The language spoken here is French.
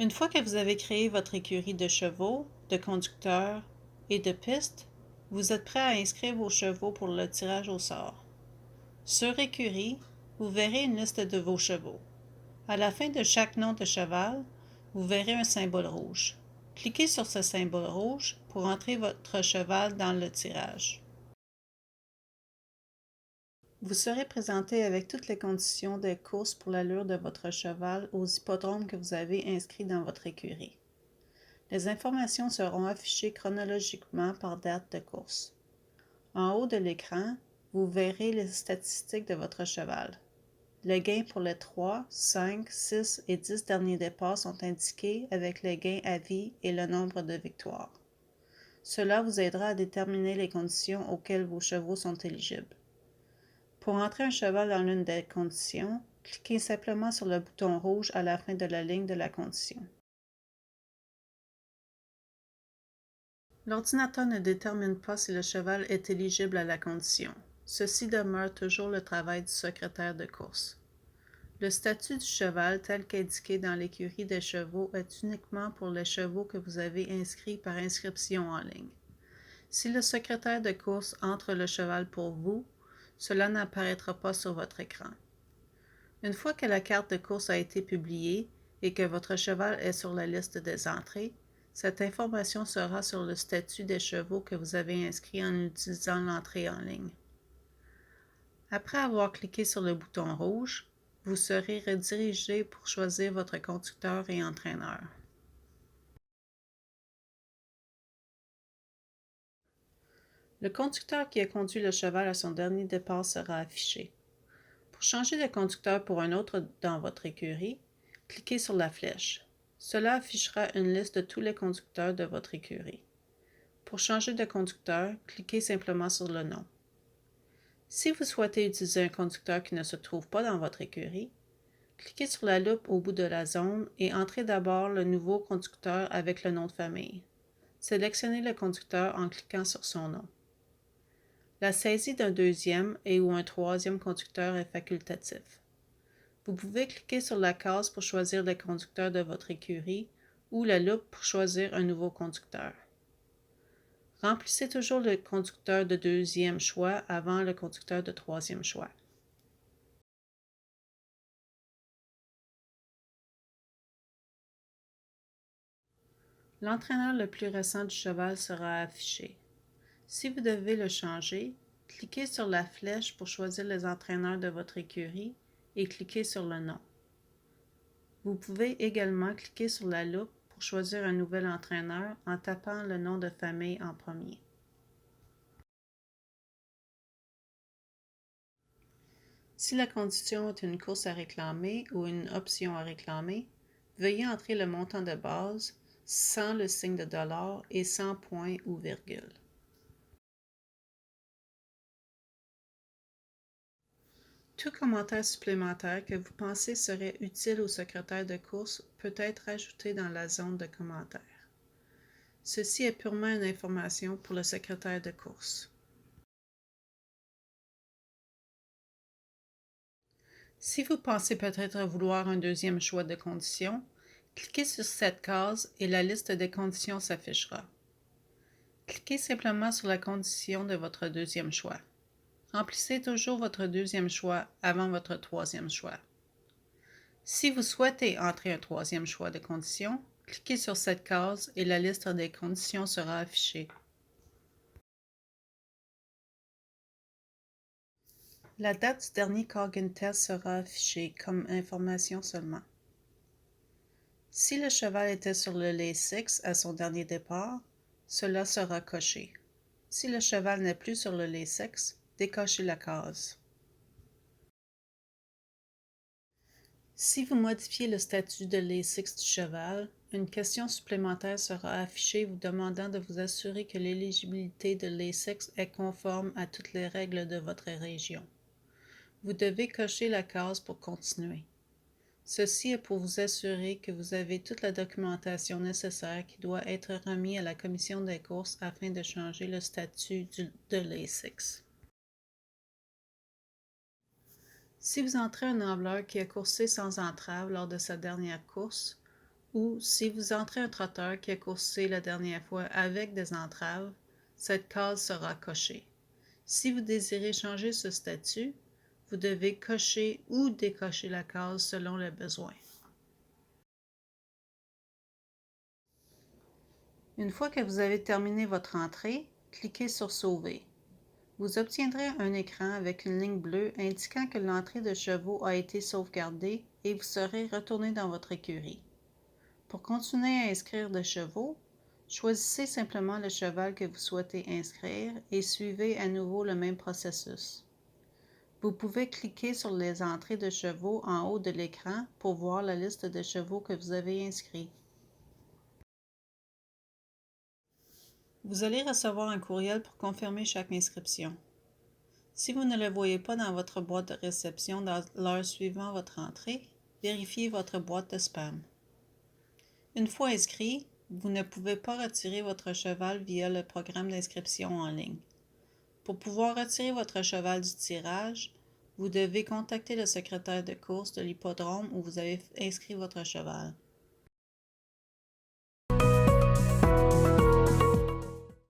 Une fois que vous avez créé votre écurie de chevaux, de conducteurs et de pistes, vous êtes prêt à inscrire vos chevaux pour le tirage au sort. Sur Écurie, vous verrez une liste de vos chevaux. À la fin de chaque nom de cheval, vous verrez un symbole rouge. Cliquez sur ce symbole rouge pour entrer votre cheval dans le tirage. Vous serez présenté avec toutes les conditions de course pour l'allure de votre cheval aux hippodromes que vous avez inscrits dans votre écurie. Les informations seront affichées chronologiquement par date de course. En haut de l'écran, vous verrez les statistiques de votre cheval. Les gains pour les 3, 5, 6 et 10 derniers départs sont indiqués avec les gains à vie et le nombre de victoires. Cela vous aidera à déterminer les conditions auxquelles vos chevaux sont éligibles. Pour entrer un cheval dans l'une des conditions, cliquez simplement sur le bouton rouge à la fin de la ligne de la condition. L'ordinateur ne détermine pas si le cheval est éligible à la condition. Ceci demeure toujours le travail du secrétaire de course. Le statut du cheval tel qu'indiqué dans l'écurie des chevaux est uniquement pour les chevaux que vous avez inscrits par inscription en ligne. Si le secrétaire de course entre le cheval pour vous, cela n'apparaîtra pas sur votre écran. Une fois que la carte de course a été publiée et que votre cheval est sur la liste des entrées, cette information sera sur le statut des chevaux que vous avez inscrits en utilisant l'entrée en ligne. Après avoir cliqué sur le bouton rouge, vous serez redirigé pour choisir votre conducteur et entraîneur. Le conducteur qui a conduit le cheval à son dernier départ sera affiché. Pour changer de conducteur pour un autre dans votre écurie, cliquez sur la flèche. Cela affichera une liste de tous les conducteurs de votre écurie. Pour changer de conducteur, cliquez simplement sur le nom. Si vous souhaitez utiliser un conducteur qui ne se trouve pas dans votre écurie, cliquez sur la loupe au bout de la zone et entrez d'abord le nouveau conducteur avec le nom de famille. Sélectionnez le conducteur en cliquant sur son nom. La saisie d'un deuxième et ou un troisième conducteur est facultatif. Vous pouvez cliquer sur la case pour choisir le conducteur de votre écurie ou la loupe pour choisir un nouveau conducteur. Remplissez toujours le conducteur de deuxième choix avant le conducteur de troisième choix. L'entraîneur le plus récent du cheval sera affiché. Si vous devez le changer, cliquez sur la flèche pour choisir les entraîneurs de votre écurie et cliquez sur le nom. Vous pouvez également cliquer sur la loupe pour choisir un nouvel entraîneur en tapant le nom de famille en premier. Si la condition est une course à réclamer ou une option à réclamer, veuillez entrer le montant de base sans le signe de dollar et sans point ou virgule. Tout commentaire supplémentaire que vous pensez serait utile au secrétaire de course peut être ajouté dans la zone de commentaires. Ceci est purement une information pour le secrétaire de course. Si vous pensez peut-être vouloir un deuxième choix de conditions, cliquez sur cette case et la liste des conditions s'affichera. Cliquez simplement sur la condition de votre deuxième choix. Remplissez toujours votre deuxième choix avant votre troisième choix. Si vous souhaitez entrer un troisième choix de conditions, cliquez sur cette case et la liste des conditions sera affichée. La date du dernier Coggan Test sera affichée comme information seulement. Si le cheval était sur le lait 6 à son dernier départ, cela sera coché. Si le cheval n'est plus sur le lait 6, décochez la case. Si vous modifiez le statut de lait 6 du cheval, une question supplémentaire sera affichée vous demandant de vous assurer que l'éligibilité de lait 6 est conforme à toutes les règles de votre région. Vous devez cocher la case pour continuer. Ceci est pour vous assurer que vous avez toute la documentation nécessaire qui doit être remise à la commission des courses afin de changer le statut de l'A6. Si vous entrez un ambleur qui a coursé sans entrave lors de sa dernière course, Ou si vous entrez un trotteur qui a coursé la dernière fois avec des entraves, cette case sera cochée. Si vous désirez changer ce statut, vous devez cocher ou décocher la case selon le besoin. Une fois que vous avez terminé votre entrée, cliquez sur Sauver. Vous obtiendrez un écran avec une ligne bleue indiquant que l'entrée de chevaux a été sauvegardée et vous serez retourné dans votre écurie. Pour continuer à inscrire des chevaux, choisissez simplement le cheval que vous souhaitez inscrire et suivez à nouveau le même processus. Vous pouvez cliquer sur les entrées de chevaux en haut de l'écran pour voir la liste de chevaux que vous avez inscrits. Vous allez recevoir un courriel pour confirmer chaque inscription. Si vous ne le voyez pas dans votre boîte de réception dans l'heure suivant votre entrée, vérifiez votre boîte de spam. Une fois inscrit, vous ne pouvez pas retirer votre cheval via le programme d'inscription en ligne. Pour pouvoir retirer votre cheval du tirage, vous devez contacter le secrétaire de course de l'hippodrome où vous avez inscrit votre cheval.